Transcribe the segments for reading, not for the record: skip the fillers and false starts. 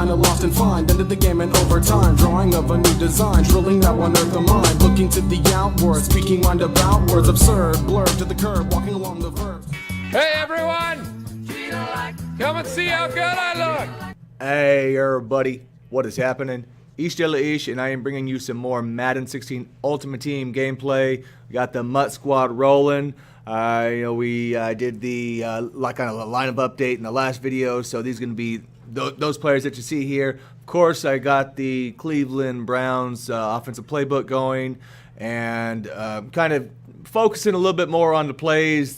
kinda lost and find. Ended the game in overtime, drawing of a new design, drilling that one earth of mine. Looking to the outward, speaking roundabout words, absurd, blurred to the curb, walking along the verge. Hey everyone! Come and see how good I look! Hey everybody, what is happening? h2h, and I am bringing you some more Madden 16 Ultimate Team gameplay. We got the Mutt Squad rolling. We did the kind of a lineup update in the last video, so these are going to be those players that you see here. Of course, I got the Cleveland Browns offensive playbook going, and kind of focusing a little bit more on the plays,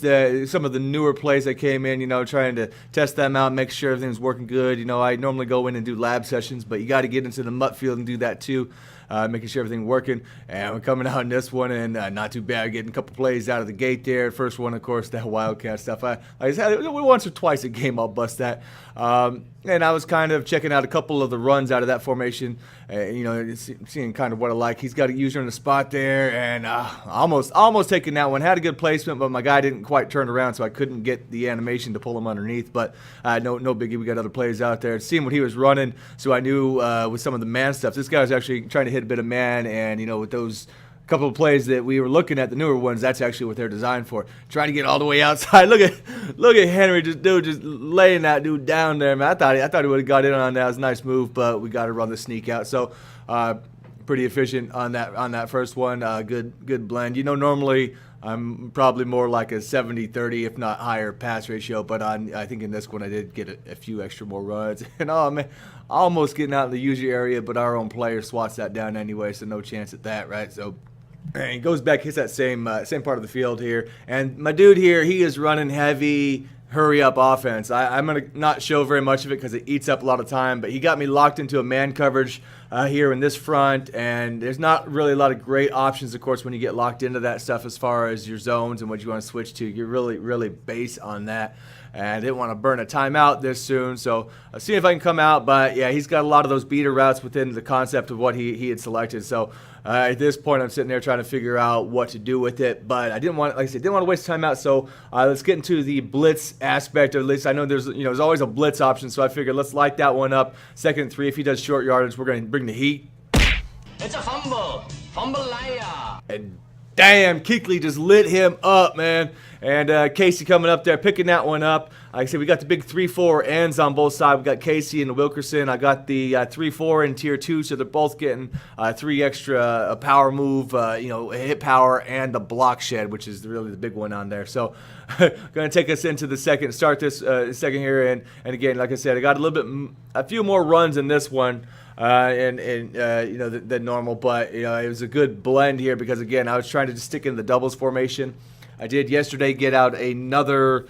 some of the newer plays that came in, trying to test them out, make sure everything's working good. I normally go in and do lab sessions, but you got to get into the Mutt field and do that too, making sure everything's working. And we're coming out in this one, and not too bad, getting a couple plays out of the gate there. First one, of course, that Wildcat stuff. I had once or twice a game, I'll bust that. And I was kind of checking out a couple of the runs out of that formation, seeing kind of what I like. He's got a user in the spot there, and almost taking that one. Had a good placement, but my guy didn't quite turn around, so I couldn't get the animation to pull him underneath. But no biggie. We got other players out there. Seeing what he was running, so I knew with some of the man stuff, this guy was actually trying to hit a bit of man, and with those couple of plays that we were looking at, the newer ones, that's actually what they're designed for. Trying to get all the way outside. Look at Henry, just laying that dude down there, man. I thought he would have got in on that. It was a nice move, but we got to run the sneak out. So pretty efficient on that first one. Good blend. Normally I'm probably more like a 70-30, if not higher pass ratio, but I think in this one I did get a few extra more runs. And oh man, almost getting out in the user area, but our own player swats that down anyway, so no chance at that, right? So. And he goes back, hits that same part of the field here. And my dude here, he is running heavy, hurry-up offense. I'm going to not show very much of it because it eats up a lot of time. But he got me locked into a man coverage here in this front. And there's not really a lot of great options, of course, when you get locked into that stuff as far as your zones and what you want to switch to. You're really base on that. And I didn't want to burn a timeout this soon, so I'll see if I can come out. But yeah, he's got a lot of those beater routes within the concept of what he had selected. So at this point, I'm sitting there trying to figure out what to do with it. But I didn't want, like I said, didn't want to waste timeout. So let's get into the blitz aspect. Or at least I know there's always a blitz option. So I figured let's light that one up. 2nd and 3. If he does short yardage, we're going to bring the heat. It's a fumble liar. And damn, Kuechly just lit him up, man. And Casey coming up there, picking that one up. Like I said, we got the big 3-4 ends on both sides. We got Casey and Wilkerson. I got the 3-4 in tier 2, so they're both getting 3 extra a power move, hit power, and the block shed, which is really the big one on there. So, going to take us into the second. Start this second here, and again, like I said, I got a few more runs in this one. Than normal, but it was a good blend here because again I was trying to just stick in the doubles formation. I did yesterday get out another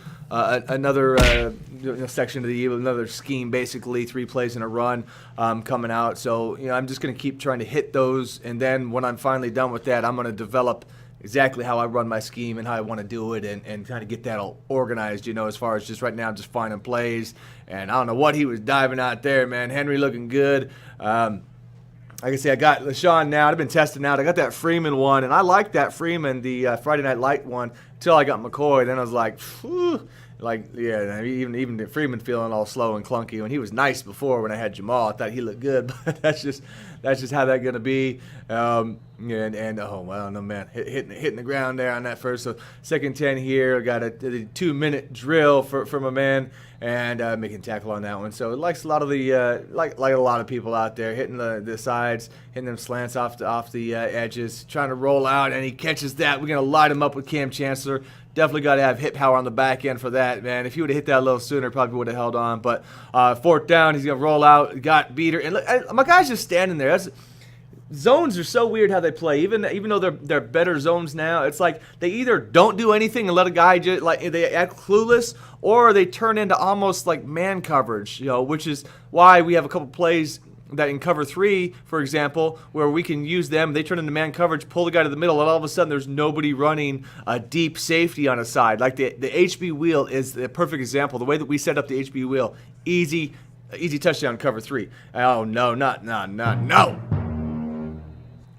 section of the another scheme, basically 3 plays in a run coming out. So I'm just going to keep trying to hit those, and then when I'm finally done with that, I'm going to develop exactly how I run my scheme and how I want to do it, and kind of get that all organized, as far as just right now just finding plays. And I don't know what he was diving out there, man. Henry looking good. Like I say, I got LaShawn now. I've been testing out. I got that Freeman one, and I like that Freeman, the Friday Night Light one, until I got McCoy. Then I was like, phew. Even Freeman feeling all slow and clunky. When he was nice before, when I had Jamal, I thought he looked good, but that's just how that's gonna be. Oh well, no man, hitting the ground there on that first. So 2nd 10 here. I got a 2-minute drill for my man, and making tackle on that one. So it likes a lot of the like a lot of people out there, hitting the sides, hitting them slants off the edges, trying to roll out, and he catches that. We're gonna light him up with Cam Chancellor. Definitely got to have hit power on the back end for that, man. If he would have hit that a little sooner, probably would have held on. But 4th down, he's going to roll out, got beater. And look, my guy's just standing there. Zones are so weird how they play. Even though they're better zones now, it's like they either don't do anything and let a guy just, they act clueless, or they turn into almost like man coverage, which is why we have a couple plays that in cover 3, for example, where we can use them, they turn into man coverage, pull the guy to the middle, and all of a sudden there's nobody running a deep safety on a side. Like the HB wheel is the perfect example. The way that we set up the HB wheel, easy touchdown cover 3. Oh no, no.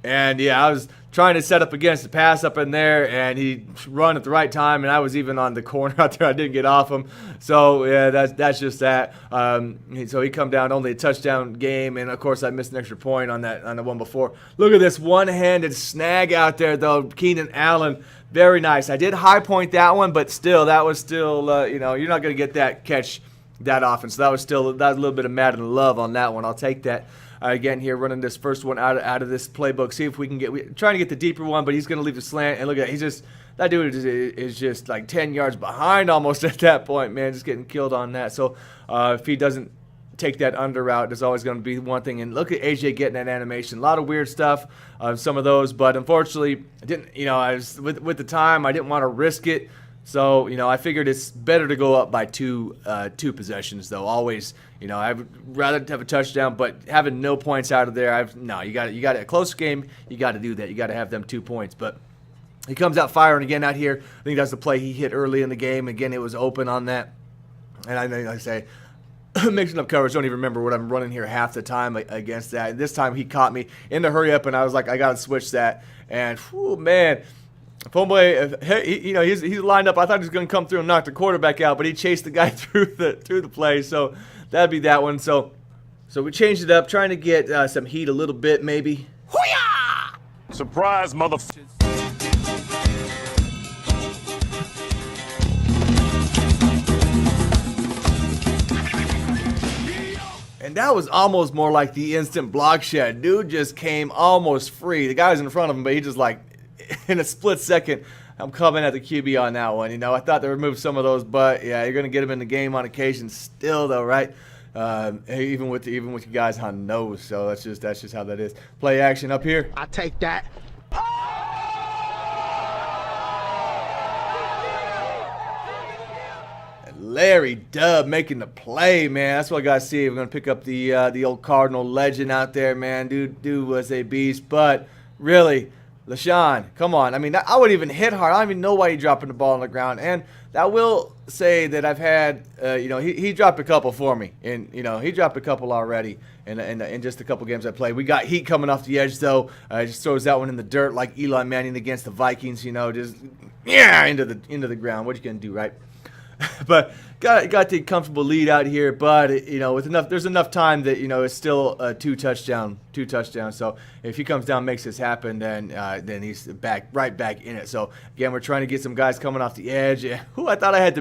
And yeah, I was trying to set up against the pass up in there, and he run at the right time, and I was even on the corner out there. I didn't get off him. So yeah, that's just that. So he come down, only a touchdown game, and of course I missed an extra point on the one before. Look at this one-handed snag out there though, Keenan Allen. Very nice. I did high point that one, but still, that was still you're not going to get that catch that often. So that was a little bit of Madden love on that one. I'll take that. Again here, running this first one out of this playbook. See if we can trying to get the deeper one, but he's going to leave the slant. And look at that. That dude is just like 10 yards behind almost at that point, man. Just getting killed on that. So if he doesn't take that under route, there's always going to be one thing. And look at AJ getting that animation. A lot of weird stuff, some of those. But unfortunately, I didn't. I was with the time. I didn't want to risk it. So, I figured it's better to go up by two possessions, though. Always, I would rather have a touchdown, but having no points out of there, you got a close game. You got to do that. You got to have them 2 points. But he comes out firing again out here. I think that's the play he hit early in the game. Again, it was open on that. And I say, mixing up coverage. Don't even remember what I'm running here half the time against that. And this time he caught me in the hurry up, and I was like, I got to switch that. And, whew, man. Homeboy, he's lined up. I thought he was going to come through and knock the quarterback out, but he chased the guy through the play. So that'd be that one. So we changed it up, trying to get some heat a little bit, maybe. Hoo-yah! Surprise, motherfucker. And that was almost more like the instant block shed. Dude just came almost free. The guy was in front of him, but he just like, in a split second, I'm coming at the QB on that one. I thought they removed some of those, but yeah, you're gonna get him in the game on occasion still, though, right? Even with you guys on nose. So that's just how that is. Play action up here. I take that. Larry Dub making the play, man. That's what I gotta see. We're gonna pick up the old Cardinal legend out there, man. Dude was a beast, but really. LaShawn, come on. I mean, I wouldn't even hit hard. I don't even know why he's dropping the ball on the ground. And that will say that I've had, he dropped a couple for me. And, he dropped a couple already in just a couple games I played. We got heat coming off the edge, though. Just throws that one in the dirt like Eli Manning against the Vikings, just, into the ground. What you going to do, right? But got the comfortable lead out here, but there's enough time that it's still a two touchdowns. So if he comes down, makes this happen, then he's right back in it. So again, we're trying to get some guys coming off the edge. Who I thought I had to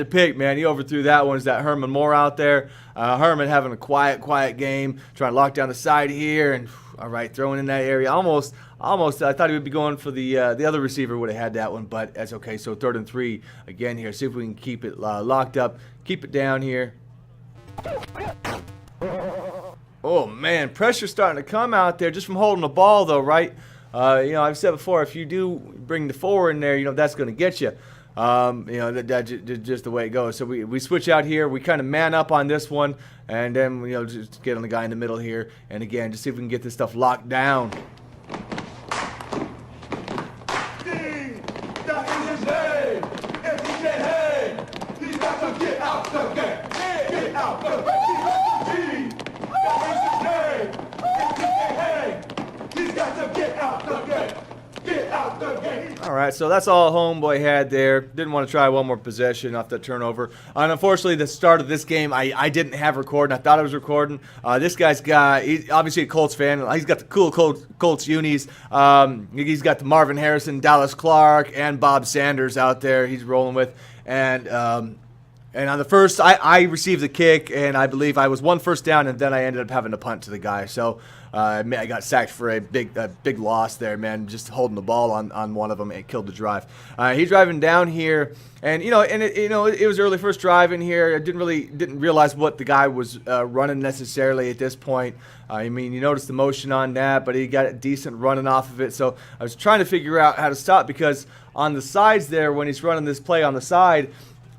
pick, man. He overthrew that one. Is that Herman Moore out there? Herman having a quiet game, trying to lock down the side here, and all right, throwing in that area. Almost. I thought he would be going for the other receiver would have had that one, but that's okay. So 3rd and 3 again here. See if we can keep it locked up. Keep it down here. Oh man, pressure starting to come out there just from holding the ball, though, right? I've said before, if you do bring the 4 in there, that's going to get you. That's just the way it goes. So we switch out here. We kind of man up on this one, and then just get on the guy in the middle here. And again, just see if we can get this stuff locked down. All right, so that's all Homeboy had there. Didn't want to try one more possession off the turnover. And unfortunately, the start of this game, I didn't have recording. I thought I was recording. This guy's he's obviously a Colts fan. He's got the cool Colts unis. He's got the Marvin Harrison, Dallas Clark, and Bob Sanders out there he's rolling with. And on the first, I received the kick, and I believe I was 1 first down, and then I ended up having to punt to the guy. So I got sacked for a big loss there, man. Just holding the ball on one of them, it killed the drive. He's driving down here, and it was early first drive in here. I didn't realize what the guy was running necessarily at this point. You notice the motion on that, but he got a decent running off of it. So I was trying to figure out how to stop, because on the sides there, when he's running this play on the side,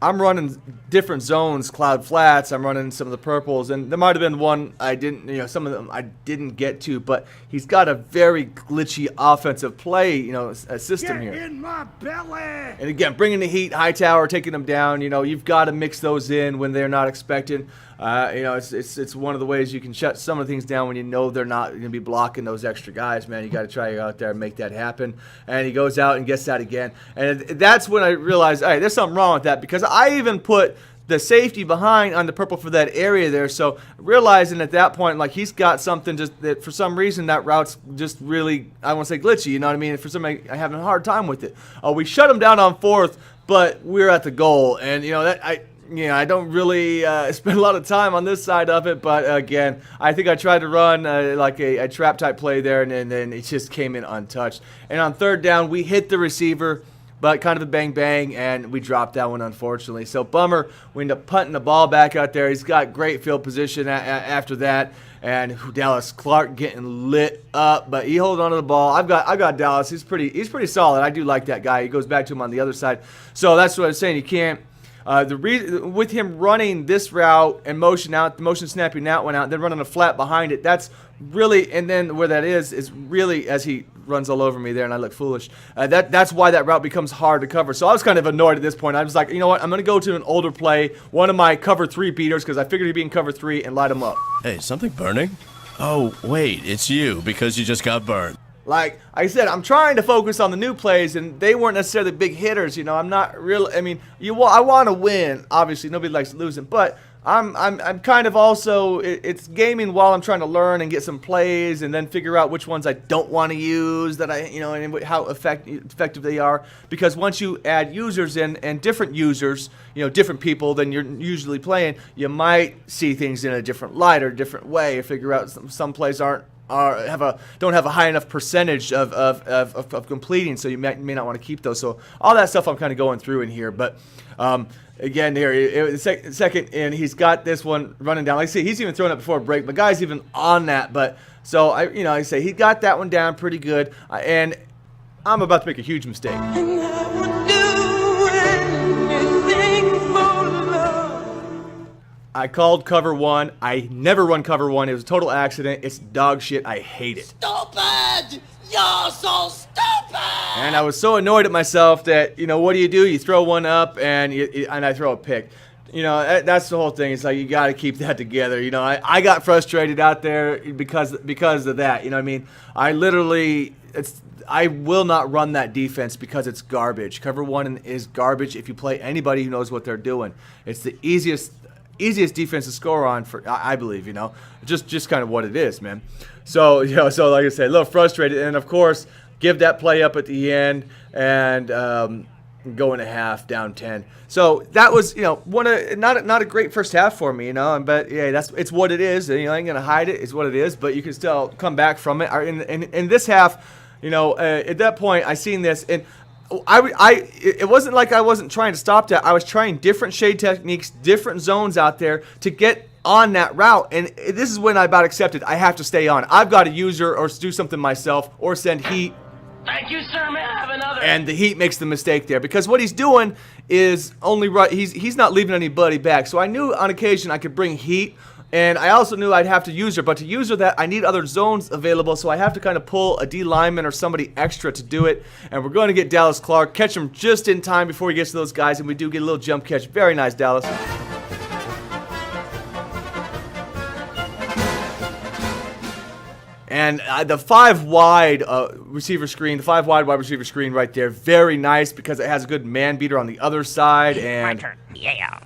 I'm running different zones, cloud flats. I'm running some of the purples, and there might have been one I didn't, some of them I didn't get to. But he's got a very glitchy offensive play, a system here. In my belly. And again, bringing the heat, Hightower taking them down. You've got to mix those in when they're not expecting. It's one of the ways you can shut some of the things down when you know they're not going to be blocking those extra guys, man. You got to try out there and make that happen. And he goes out and gets that again. And that's when I realized, all right, there's something wrong with that, because I even put the safety behind on the purple for that area there. So realizing at that point, like, he's got something just that for some reason that route's just really, I won't say glitchy, you know what I mean? For some reason, I'm having a hard time with it. We shut him down on 4th, but we're at the goal. And, I don't really spend a lot of time on this side of it, but again, I think I tried to run like a trap type play there, and then it just came in untouched. And on 3rd down, we hit the receiver, but kind of a bang-bang, and we dropped that one, unfortunately. So, bummer. We end up punting the ball back out there. He's got great field position after that, and Dallas Clark getting lit up, but he holds on to the ball. I've got Dallas. He's pretty solid. I do like that guy. He goes back to him on the other side. So that's what I was saying. You can't. With him running this route and motion snapping that one out, then running a flat behind it, that's really, and then where that is really as he runs all over me there and I look foolish. That's why that route becomes hard to cover. So I was kind of annoyed at this point. I was like, you know what, I'm going to go to an older play, one of my cover 3 beaters, because I figured he'd be in cover 3 and light him up. Hey, something burning? Oh, wait, it's you, because you just got burned. Like I said, I'm trying to focus on the new plays, and they weren't necessarily big hitters. I'm not really. I mean, I want to win. Obviously, nobody likes losing, but I'm kind of also. It's gaming while I'm trying to learn and get some plays, and then figure out which ones I don't want to use. And how effective they are. Because once you add users in and different users, different people than you're usually playing, you might see things in a different light or different way. Or figure out some plays don't have a high enough percentage of completing, so you may not want to keep those. So all that stuff I'm kind of going through in here. But again, here second, and he's got this one running down. Like I say, he's even throwing it before a break. The guy's even on that. But so I say he got that one down pretty good, and I'm about to make a huge mistake. I called cover 1. I never run cover 1. It was a total accident. It's dog shit. I hate it. Stupid! You're so stupid! And I was so annoyed at myself that, what do? You throw one up and I throw a pick. That's the whole thing. It's like you got to keep that together. I got frustrated out there because of that. You know what I mean? I will not run that defense because it's garbage. Cover 1 is garbage if you play anybody who knows what they're doing. It's the easiest defense to score on, for I believe, just kind of what it is, man. So so like I said, a little frustrated, and of course give that play up at the end and go in a half down 10. So that was not a great first half for me, but yeah, it's what it is. I ain't gonna hide it. It's what it is, but you can still come back from it. In this half, at that point I seen this, and it wasn't like I wasn't trying to stop that. I was trying different shade techniques, different zones out there to get on that route. And this is when I about accepted I have to stay on. I've got to user or do something myself or send heat. Thank you, sir. May I have another? And the heat makes the mistake there, because what he's doing is only right. He's not leaving anybody back. So I knew on occasion I could bring heat. And I also knew I'd have to user, but to user that, I need other zones available, so I have to kind of pull a D lineman or somebody extra to do it. And we're going to get Dallas Clark, catch him just in time before he gets to those guys, and we do get a little jump catch. Very nice, Dallas. And the 5 wide receiver screen, the 5 wide wide receiver screen right there, very nice because it has a good man beater on the other side. And my turn. Yeah.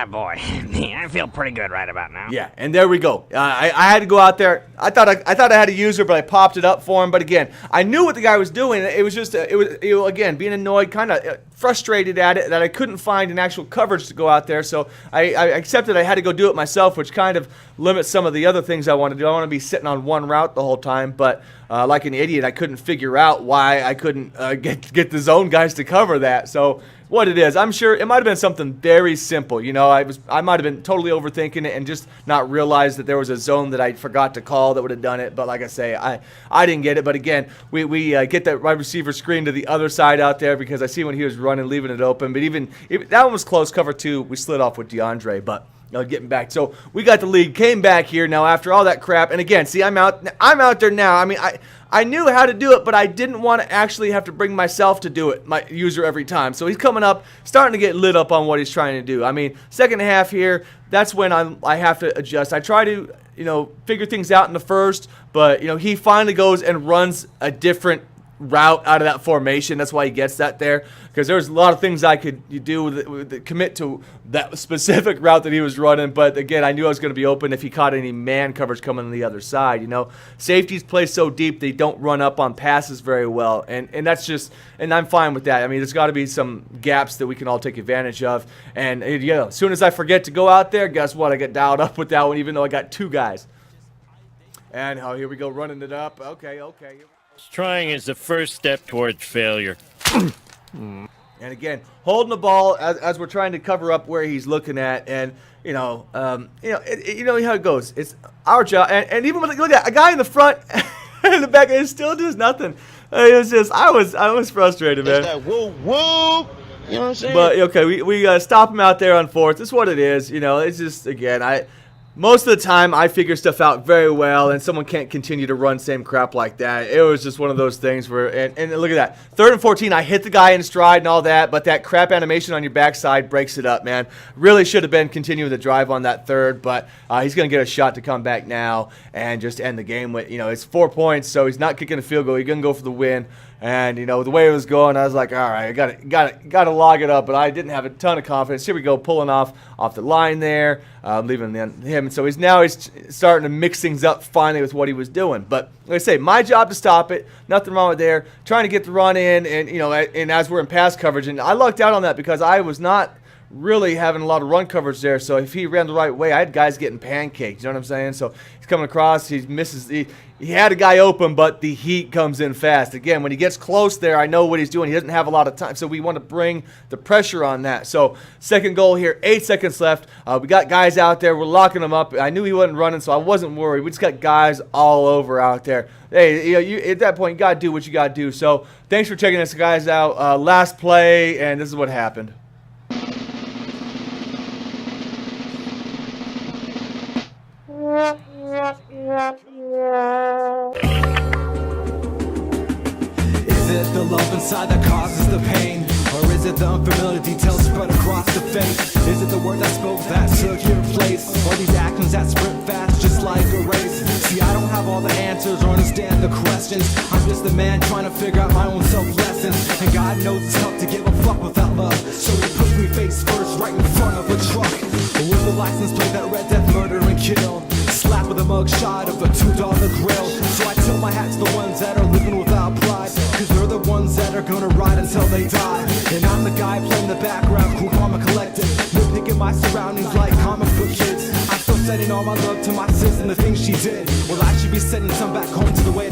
Boy, I feel pretty good right about now. Yeah, and there we go. I had to go out there. I thought I had a user, but I popped it up for him. But again, I knew what the guy was doing. It was just again being annoyed, kind of frustrated at it that I couldn't find an actual coverage to go out there. So I accepted I had to go do it myself, which kind of limits some of the other things I want to do. I want to be sitting on one route the whole time, but like an idiot, I couldn't figure out why I couldn't get the zone guys to cover that. So what it is, I'm sure it might have been something very simple. I might have been totally overthinking it and just not realized that there was a zone that I forgot to call that would have done it. But like I say, I didn't get it. But again, we get that wide receiver screen to the other side out there because I see when he was running, leaving it open. But even that one was close, cover 2. We slid off with DeAndre, but getting back. So we got the lead, came back here now after all that crap. And again, see, I'm out there now. I mean, I knew how to do it, but I didn't want to actually have to bring myself to do it, my user, every time. So he's coming up, starting to get lit up on what he's trying to do. I mean, second half here, that's when I have to adjust. I try to, figure things out in the first, but, he finally goes and runs a different route out of that formation. That's why he gets that there, because there's a lot of things I could do with commit to that specific route that he was running. But again, I knew I was going to be open if he caught any man coverage coming on the other side. Safeties play so deep they don't run up on passes very well, and that's just, and I'm fine with that. I mean, there's got to be some gaps that we can all take advantage of. And as soon as I forget to go out there, guess what? I get dialed up with that one, even though I got 2 guys. And here we go, running it up. Okay. Trying is the first step towards failure. And again, holding the ball as we're trying to cover up where he's looking at, and you know how it goes. It's our job, and even with, look at a guy in the front, in the back, it still does nothing. It was just, I was frustrated, man. It's that woo woo. You know what I'm saying? But okay, we stop him out there on fourth. It's what it is. It's just, again, most of the time, I figure stuff out very well, and someone can't continue to run same crap like that. It was just one of those things where, and look at that. 3rd and 14, I hit the guy in stride and all that, but that crap animation on your backside breaks it up, man. Really should have been continuing the drive on that 3rd, but he's going to get a shot to come back now and just end the game with, it's 4 points, so he's not kicking a field goal. He's going to go for the win. And, the way it was going, I was like, all right, I got to log it up. But I didn't have a ton of confidence. Here we go, pulling off the line there, leaving him. So he's starting to mix things up finally with what he was doing. But like I say, my job to stop it. Nothing wrong with there. Trying to get the run in, and as we're in pass coverage. And I lucked out on that because I was not really having a lot of run coverage there. So if he ran the right way, I had guys getting pancaked. You know what I'm saying? So he's coming across. He misses. He had a guy open, but the heat comes in fast. Again, when he gets close there, I know what he's doing. He doesn't have a lot of time, so we want to bring the pressure on that. So second goal here, 8 seconds left. We got guys out there. We're locking them up. I knew he wasn't running, so I wasn't worried. We just got guys all over out there. Hey, at that point, you got to do what you got to do. So thanks for checking us guys out. Last play, and this is what happened. Is it the love inside that causes the pain? Or is it the unfamiliar details spread across the face? Is it the word that spoke that took your place? Or these actions that sprint fast just like a race? See, I don't have all the answers or understand the questions. I'm just a man trying to figure out my own self-lessons. And God knows it's tough to give a fuck without love. So he puts me face first right in front of a truck with a license plate that read death, murder, and kill. Slap with a mug shot of a $2 grill. So I tell my hat to the ones that are living without pride, cause they're the ones that are gonna ride until they die. And I'm the guy playing the background, cool, calm, and collected. Nitpicking my surroundings like comic book kids. I'm still sending all my love to my sis and the things she did. Well, I should be sending some back home to the way